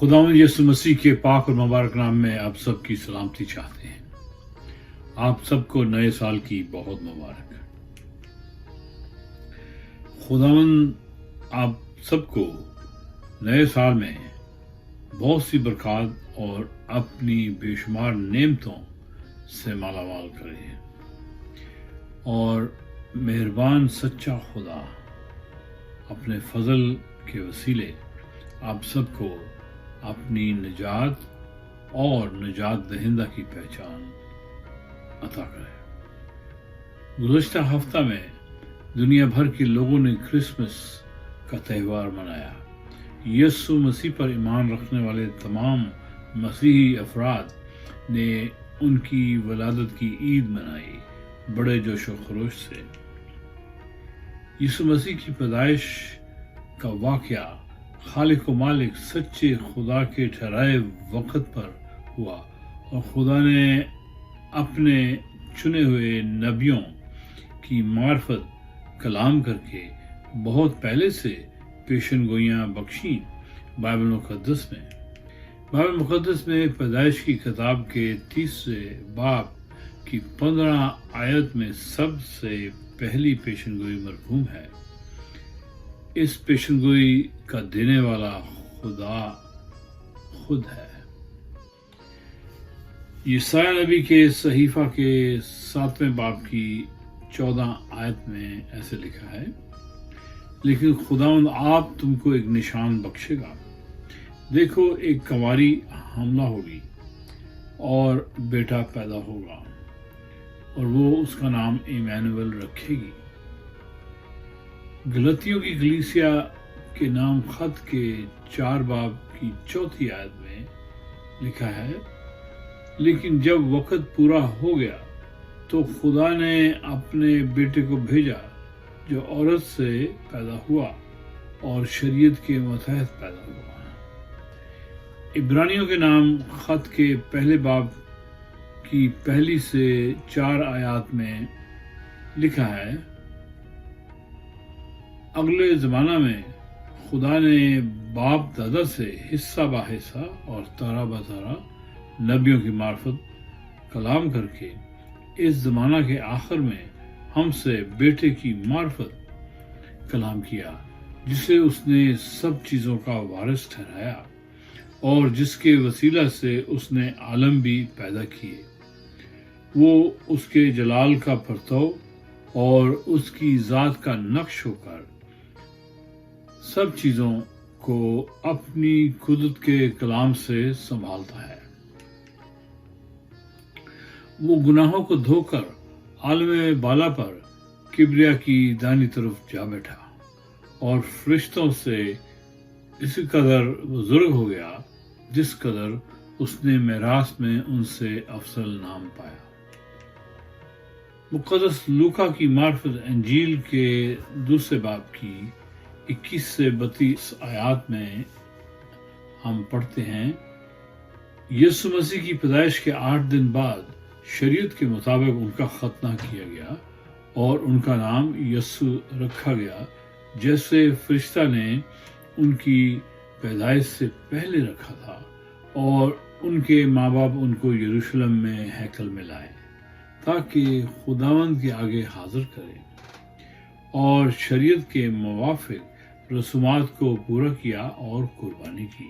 खुदावंद यीशु मसीह के पाक और मुबारक नाम में आप सबकी सलामती चाहते हैं। आप सबको नए साल की बहुत मुबारक। खुदावंद आप सबको नए साल में बहुत सी बरकत और अपनी बेशुमार नेमतों से मालामाल करे और मेहरबान सच्चा खुदा अपने फजल के वसीले आप सबको अपनी निजात और निजात दहिंदा की पहचान अता करे। गुज़श्ता हफ्ता में दुनिया भर के लोगों ने क्रिसमस का त्यौहार मनाया। यीशु मसीह पर ईमान रखने वाले तमाम मसीही अफराद ने उनकी वलादत की ईद मनाई बड़े जोश व खरोश से। यीशु मसीह की पैदाइश का वाक़या खालिक व मालिक सच्चे खुदा के ठहराए वक़्त पर हुआ और खुदा ने अपने चुने हुए नबियों की मार्फत कलाम करके बहुत पहले से पेशन गोइयाँ बख्शी। बाइबल मुक़द्दस में पैदाइश की किताब के 30 बाब की 15 आयत में सबसे पहली पेशनगोई मरहूम है। इस पेशनगोई का देने वाला खुदा खुद है। यशायाह नबी के सहीफा के 7वें बाब की 14 आयत में ऐसे लिखा है, लेकिन खुदावंद आप तुमको एक निशान बख्शेगा। देखो एक कंवारी हमला होगी और बेटा पैदा होगा और वो उसका नाम इमैनुअल रखेगी। गलतियों की कलीसिया के नाम खत के 4 बाब की 4 आयत में लिखा है, लेकिन जब वक़्त पूरा हो गया तो खुदा ने अपने बेटे को भेजा जो औरत से पैदा हुआ और शरीयत के मतहत पैदा हुआ। इब्रानियों के नाम खत के पहले बाब की 1 से 4 आयत में लिखा है, अगले ज़माना में खुदा ने बाप दादा से हिस्सा बा हिस्सा और तारा बा तारा नबियों की मार्फत कलाम करके इस ज़माना के आखिर में हमसे बेटे की मार्फत कलाम किया, जिसे उसने सब चीज़ों का वारिस ठहराया और जिसके वसीला से उसने आलम भी पैदा किए। वो उसके जलाल का परतव और उसकी ज़ात का नक्श होकर सब चीज़ों को अपनी कुदरत के कलाम से संभालता है। वो गुनाहों को धोकर आलम बाला पर किबरिया की दानी तरफ जा बैठा और फरिश्तों से इस कदर बुजुर्ग हो गया जिस कदर उसने मेरास में उनसे अफसल नाम पाया। मुक़द्दस लूका की मार्फत इंजील के 2 बाब की 21 से 32 आयत में हम पढ़ते हैं, यीशु मसीह की पैदाइश के 8 दिन बाद शरीयत के मुताबिक उनका खतना किया गया और उनका नाम यीशु रखा गया, जैसे फरिश्ता ने उनकी पैदाइश से पहले रखा था और उनके माँ बाप उनको यरूशलेम में हैकल में लाए ताकि खुदावंद के आगे हाजिर करें और शरीयत के मुवाफिक रसूमात को पूरा किया और कुर्बानी की।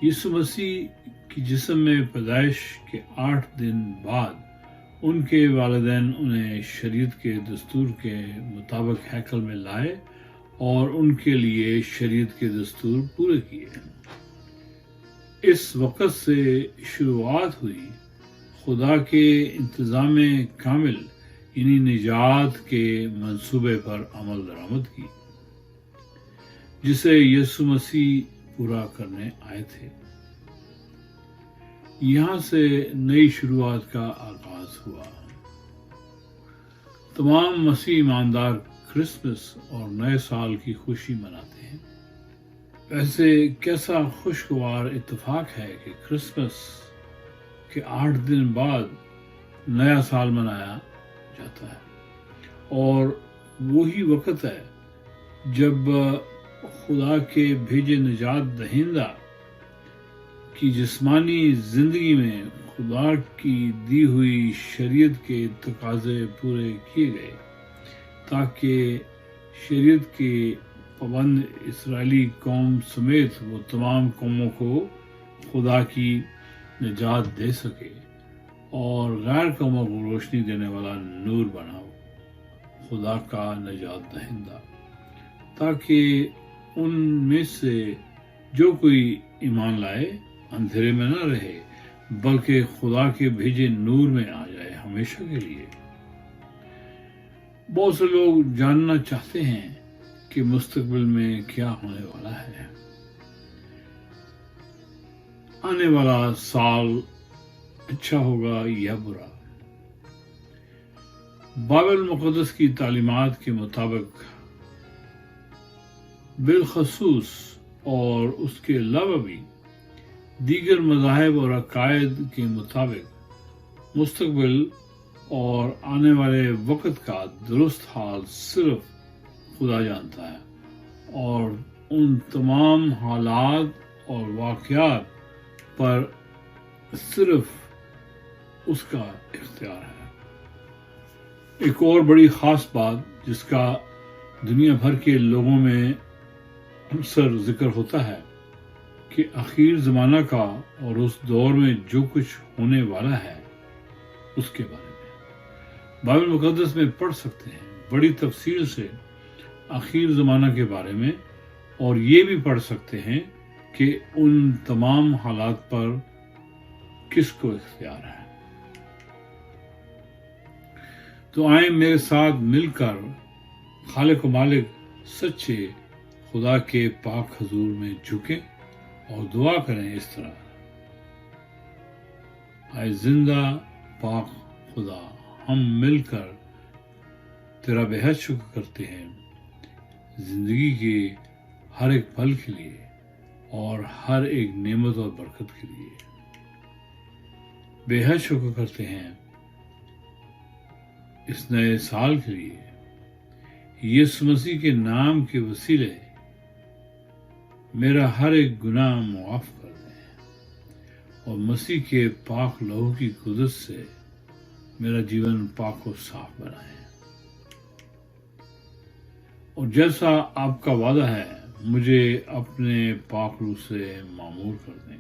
यीशु मसीह की जिस्म में पैदाइश के 8 दिन बाद उनके वालिदैन उन्हें शरीयत के दस्तूर के मुताबिक हैकल में लाए और उनके लिए शरीयत के दस्तूर पूरे किए। इस वक़्त से शुरुआत हुई खुदा के इंतज़ाम कामिल यानी निजात के मंसूबे पर अमल दरामद की, जिसे यीशु मसीह पूरा करने आए थे। यहाँ से नई शुरुआत का आगाज हुआ। तमाम मसीह ईमानदार क्रिसमस और नए साल की खुशी मनाते हैं। वैसे कैसा खुशगवार इत्तेफाक है कि क्रिसमस के 8 दिन बाद नया साल मनाया जाता है और वही वक़्त है जब खुदा के भेजे निजात दहिंदा کی جسمانی زندگی میں خدا کی دی ہوئی شریعت کے تقاضے پورے کیے گئے تاکہ شریعت کے پابند اسرائیلی قوم سمیت وہ تمام قوموں کو خدا کی نجات دے سکے اور غیر قوموں کو روشنی دینے والا نور بناؤ، خدا کا نجات دہندہ، تاکہ ان میں سے جو کوئی ایمان لائے اندھیرے میں نہ رہے بلکہ خدا کے بھیجے نور میں آ جائے ہمیشہ کے لیے۔ بہت سے لوگ جاننا چاہتے ہیں کہ مستقبل میں کیا ہونے والا ہے، آنے والا سال اچھا ہوگا یا برا۔ بائبل مقدس کی تعلیمات کے مطابق بالخصوص اور اس کے علاوہ بھی دیگر مذاہب اور عقائد کے مطابق مستقبل اور آنے والے وقت کا درست حال صرف خدا جانتا ہے اور ان تمام حالات اور واقعات پر صرف اس کا اختیار ہے۔ ایک اور بڑی خاص بات جس کا دنیا بھر کے لوگوں میں اکثر ذکر ہوتا ہے کہ آخر زمانہ کا اور اس دور میں جو کچھ ہونے والا ہے اس کے بارے میں بائبل مقدس میں پڑھ سکتے ہیں بڑی تفصیل سے آخر زمانہ کے بارے میں، اور یہ بھی پڑھ سکتے ہیں کہ ان تمام حالات پر کس کو اختیار ہے۔ تو آئیں میرے ساتھ مل کر خالق و مالک سچے خدا کے پاک حضور میں جھکیں اور دعا کریں اس طرح: اے زندہ پاک خدا، ہم مل کر تیرا بے حد شکر کرتے ہیں زندگی کے ہر ایک پل کے لیے اور ہر ایک نعمت اور برکت کے لیے۔ بے حد شکر کرتے ہیں اس نئے سال کے لیے۔ یسوع مسیح کے نام کے وسیلے میرا ہر ایک گناہ معاف کر دیں اور مسیح کے پاک لہو کی قدرت سے میرا جیون پاک و صاف بنائیں، اور جیسا آپ کا وعدہ ہے مجھے اپنے پاک روح سے معمور کر دیں۔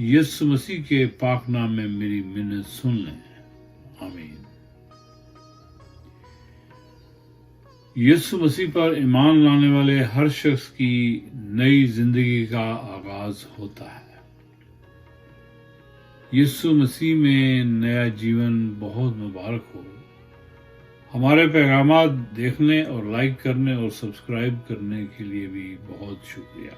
یسوع مسیح کے پاک نام میں میری منت سن لیں، آمین۔ یسوع مسیح پر ایمان لانے والے ہر شخص کی نئی زندگی کا آغاز ہوتا ہے۔ یسوع مسیح میں نیا جیون بہت مبارک ہو۔ ہمارے پیغامات دیکھنے اور لائک کرنے اور سبسکرائب کرنے کے لیے بھی بہت شکریہ۔